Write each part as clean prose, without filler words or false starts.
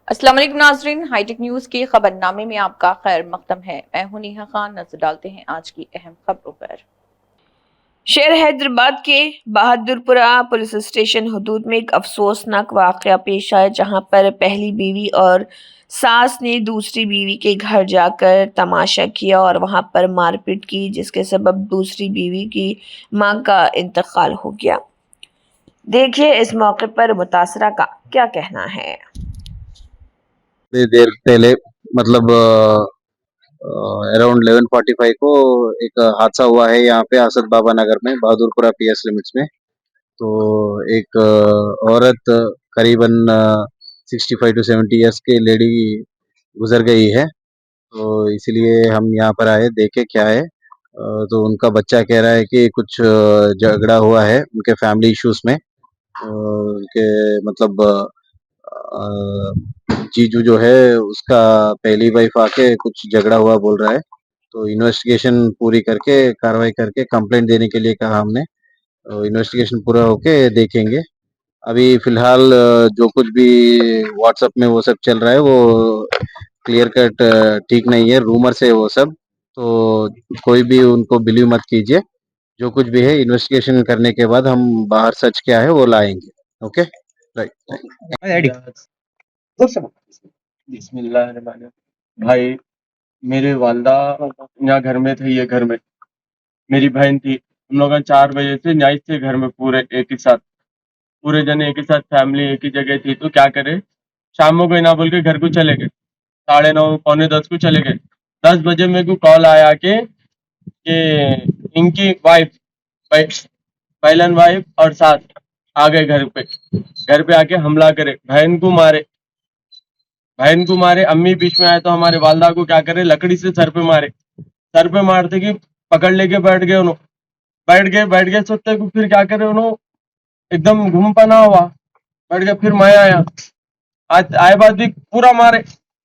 अस्सलाम वालेकुम नाजरीन, हाईटेक न्यूज के खबरनामे में आपका खैर मकदम है। मैं हूं नेहा खान। नजर डालते हैं आज की अहम खबरों पर। शहर हैदराबाद के बहादुरपुरा पुलिस स्टेशन हदूद में एक अफसोसनाक वाकया पेश आया, जहां पर पहली बीवी और सास ने दूसरी बीवी के घर जाकर तमाशा किया और वहां पर मारपीट की, जिसके सबब दूसरी बीवी की मां का इंतकाल हो गया। देखिए इस मौके पर मुतासरा का क्या कहना है। थोड़ी देर पहले मतलब अराउंड 11:45 को एक हादसा हुआ है यहाँ पे असद बाबा नगर में बहादुरपुरा पीएस लिमिट्स में। तो एक औरत करीबन 65 टू 70 ईयर्स की लेडी गुजर गई है। तो इसलिए हम यहाँ पर आए, देखे क्या है। तो उनका बच्चा कह रहा है कि कुछ झगड़ा हुआ है उनके फैमिली इश्यूज में। उनके मतलब जीजू जो है उसका पहली वाइफ आके कुछ झगड़ा हुआ बोल रहा है। तो इन्वेस्टिगेशन पूरी करके कार्रवाई करके कंप्लेंट देने के लिए कहा हमने। इन्वेस्टिगेशन पूरा होके देखेंगे। अभी फिलहाल जो कुछ भी व्हाट्सएप में वो सब चल रहा है वो क्लियर कट ठीक नहीं है, रूमर से वो सब। तो कोई भी उनको बिलीव मत कीजिए। जो कुछ भी है इन्वेस्टिगेशन करने के बाद हम बाहर सच क्या है वो लाएंगे। Okay, right. बिस्मिल्लाहिर्रहमानिर्रहीम। भाई, मेरे वालदा यहाँ घर में थे, ये घर में मेरी बहन थी। हम लोग 4 बजे से न्याय थे घर में, पूरे एक ही साथ, पूरे जने एक ही साथ, फैमिली एक ही जगह थी। तो क्या करे, शाम को ना बोल के घर को चले गए। 9:30 पौने 10 को चले गए। 10 बजे मेरे को कॉल आया कि इनकी वाइफ, पहलन वाइफ और सास आ गए घर पे। घर पे आके हमला करे, बहन को मारे। अम्मी बीच में आए तो हमारे वालदा को क्या करे, लकड़ी से सर पे मारे। सर पे मारते कि पकड़ लेके बैठ गए सोते को। फिर क्या करे उन्होंने, एकदम घूम पना हुआ बैठ गया। फिर मैं आया, आज आए बाद भी पूरा मारे।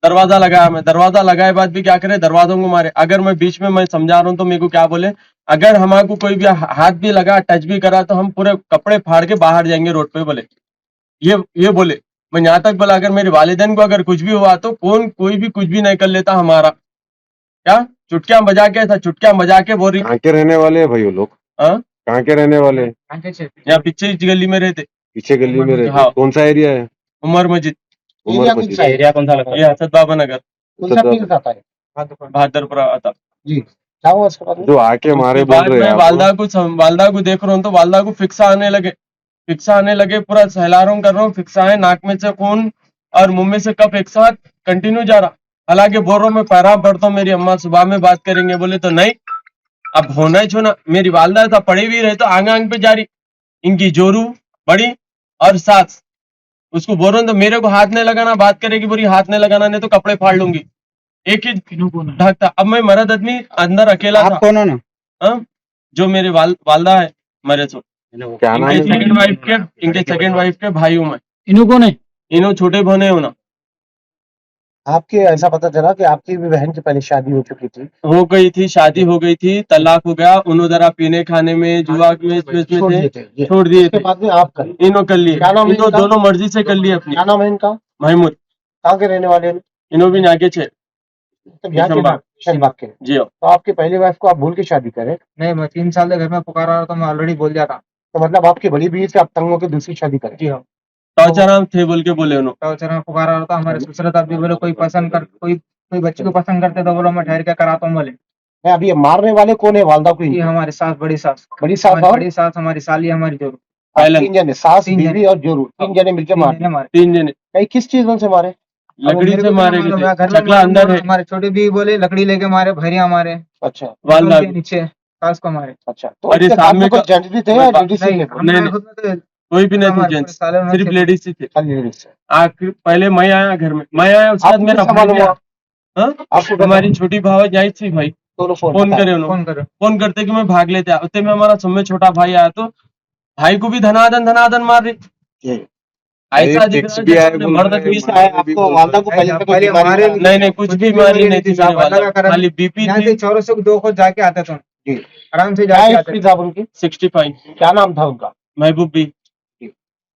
दरवाजा लगाया, मैं दरवाजा लगाए बाद भी क्या करे, दरवाजों को मारे। अगर मैं बीच में मैं समझा रहा हूँ तो मेरे को क्या बोले, अगर हमारे को कोई भी हाथ भी लगा, टच भी करा तो हम पूरे कपड़े फाड़ के बाहर जाएंगे रोड पे, बोले। ये बोले। मैं यहाँ तक बोला, अगर मेरे वालिदैन को अगर कुछ भी हुआ तो कोई भी कुछ भी नहीं कर लेता हमारा। क्या चुटकियां बजा के था, चुटकियां बजा के बोल रही। कहाँ के रहने वाले हैं भाई वो लोग? हाँ, कहाँ के रहने वाले हैं? यहाँ पीछे इस गली में रहते। पीछे गली में रहते? हाँ। कौन सा एरिया है? उमर मस्जिद। उमर मस्जिद। एरिया कौन सा लगा? ये हसद बाबा नगर, बहादुरपुरा आता। जी, क्या हुआ उसके बाद में? जो आके मारे उसके बोल बाद रहे मैं हैं वालदा को देख रहा हूँ तो वालदा को फिक्सा आने लगे। पूरा सहला रहा हूँ, कर रहा हूँ, फिक्सा है, नाक में से खून और मुंह में से कफ एक साथ कंटिन्यू जा रहा। हालांकि बोल रहा हूँ मैं पैरा पढ़ता हूँ, मेरी अम्मा सुबह में बात करेंगे, बोले तो नहीं, अब होना ही छोना। मेरी वालदा था पड़ी हुई रहे तो आंग पे जा रही। इनकी जोरू बड़ी और सास, उसको बोल रहा हूँ तो मेरे को हाथ नहीं लगाना, बात करेगी, बोली हाथ नहीं लगाना, नहीं तो कपड़े फाड़ लूंगी। एक ही ढक था। अब मैं मर्द आदमी अंदर अकेला था। कौन हो ना? हाँ? जो मेरे वालदा है मरे सो, क्या नाम इनके है? सेकंड वाइफ के भाई हूँ मैं। इन्हों कौन है? इन्हों छोटे बहने हो ना। आपके ऐसा पता चला कि आपकी भी बहन की पहले शादी हो चुकी थी? हो गई थी, शादी हो गई थी, तलाक हो गया। उन्हों जरा पीने खाने में, जुआ में, इसमें छोड़ दिए थे, थे। छोड़ दिए उसके थे। बाद में आप कर इन्हों कर लिए, क्या नाम है इन्हों इनका? दोनों मर्जी से कर लिए अपनी। क्या नाम है इनका? महमूद। कहाँ के रहने वाले हैं? इन्हों भी नाके छे। तो यहाँ के किशनबाग। किशनबाग के। जी हाँ। तो आपकी पहली वाइफ को आप भूल के शादी करें? नहीं, मैं 3 साल से घर में पुकारा रहा था, मैं ऑलरेडी बोल दिया था। तो मतलब आपकी बड़ी बीवी से आप तंग होकर दूसरी शादी करें? जी हाँ, टॉर्चर थे बोल के बोले उन्होंने। टॉर्चर में पुकारा रहा था। हमारे ससुर साहब भी बोले कोई बच्ची को पसंद करते तो बोलो मैं ठहर के कराता हूँ, बोले। नहीं, अभी ये मारने वाले कौन है वालदा को? ये हमारे सास, बड़ी सास, बड़ी सास और बड़ी सास, हमारी साली, हमारी जोरू। तीन जने, सास, तीन बीवी जने। और जोरू, तीन जने मिलकर मारे। मारे। 3 जने कहीं किस चीज से मारे? लकड़ी से मारे गए थे। घर चकला अंदर में है। हमारे छोटे भी बोले लकड़ी लेके मारे, भैरिया मारे, अच्छा वालदा के नीचे सास को मारे। अच्छा। तो अरे उसके साथ सामने में कोई का- जेंट्स भी थे या लेडीज ही थे? नहीं, कोई भी नहीं थे जेंट्स, सिर्फ लेडीज ही थे। खाली लेडीज से। आखिर पहले मैं आया घर में, मैं आया उसके बाद आपको मेरा कैसा भाई मालूम गया। हुआ? हाँ? आपको हमारी छोटी भाव आई थी भाई, दोनों फोन करे उन्होंने, फोन करो। फोन करते कि मैं भाग लेते उतने में हमारा सब में छोटा भाई आया तो भाई को भी धनादन मार रही। ऐसा दिख रहा है जैसे उन्हें मर्द आदमी से है आपको वालदा को पहले से कोई बीमारी हमारे नहीं? नहीं कुछ भी बीमारी नहीं थी मेरे वाला, खाली बीपी यहाँ थी। से चौरों से 2 खोज जाके आते थे, जी। आराम से क्या जाके एज आते थी थे। साहब उनकी? 65। क्या नाम था उनका? महबूब भी,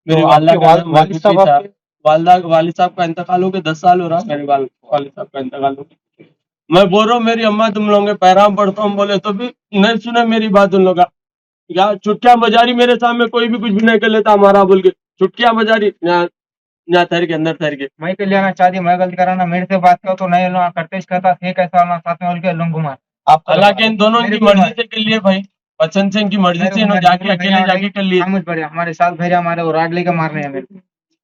मेरे तो वाला आपके का नाम वालिद महबूब साहब भी था। आपके वालिद साहब का इंतकाल हो गया, 10 साल हो रहा मेरे वालिद साहब का इंतकाल हो गया। मैं बोल रहा हूँ मेरी अम्मा तुम लोगों के पैराम पढ़ता हूँ बोले तो भी नहीं सुने मेरी बात उन लोग का। या चुटकियां बजारी मेरे सामने, कोई भी कुछ भी नहीं कर लेता हमारा बोल के, चुटकियां बजारी यहाँ ठहर के, अंदर ठहर के। मैं के लेना चाहती, मैं गलती कराना, मेरे से बात करो तो नहीं लो करते कहता थे कैसा ना साथ में बोल के लूंग घुमा आप हालांकि इन दोनों की मर्जी से कर लिए भाई, बच्चन सिंह की मर्जी से इन्होंने जाके अकेले जाके कर लिए। समझ पड़े हमारे साथ भैया हमारे वो राड लेके मारने हैं मेरे को।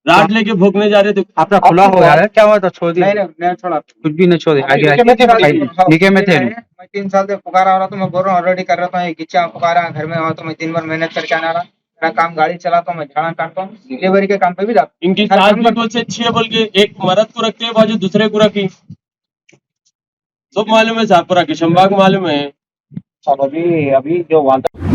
रात लेके भोगने जा रहे थे। आपका खुला हो गया है क्या हुआ? तो छोड़ दिया। नहीं नहीं छोड़ा कुछ भी नहीं छोड़े आगे निके में थे भाई, निके में थे। मैं 3 साल से पुकारा हो रहा, तो मैं बोल रहा हूँ ऑलरेडी कर रहा था, ये गिच्चा पुकारा घर में हुआ तो मैं दिन भर मेहनत करके आना रहा, मेरा काम गाड़ी चलाता हूँ, मैं झाड़ा काटता हूँ, डिलीवरी के काम पे भी जाता इनकी सास भी कुछ अच्छी है बोल के एक मर्द को रखते हैं बाजू दूसरे को रखी, सब मालूम है, शाहपुरा किशनबाग मालूम है। चलो अभी जो वादा